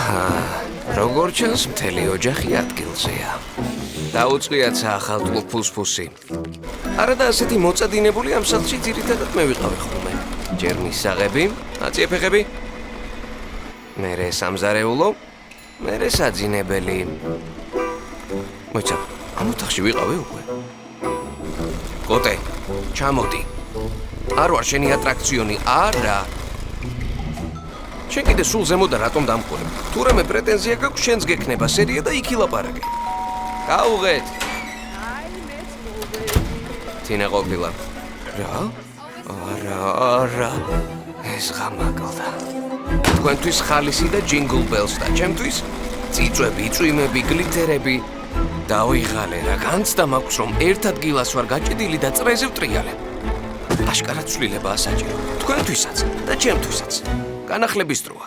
როგორ ჩანს მთელი ოჯახი ადგილზეა. დაუწყიათ საახალწლო ფუსფუსი. არა და ასეთი მოწადინებული ამ სახლში ძირითადად მე ვიყავი ხოლმე. ჯერ მისაღები, აწიეფეხები. მერე სამზარეულო, მერე საძინებელი. მოიცა, ამ ოთახში ვიყავი უკვე. კოტე, ჩამოდი. არ ვარ შენი ატრაქციონი, არა. შენ კიდე სულ ზემოდან რატომ დამყურებ? თუ რამე პრეტენზია გაქვს, შენს გექნება სერია და იქ ილაპარაკე. გაუღეთ. თინა ყოფილა. რა? არა. ეს ღამაგლდა. თქვენთვის ხალისი და ჯინგლ ბელს და ჩემთვის წიწვები, წვიმები, გლითერები. დავიღალე რა, განცდა მაქვს რომ ერთ ადგილას ვარ გაჭედილი და წრეზე ვტრიალებ. აშკარად ცვლილებაა საჭირო. თქვენთვისაც და ჩემთვისაც. განახლების დროა.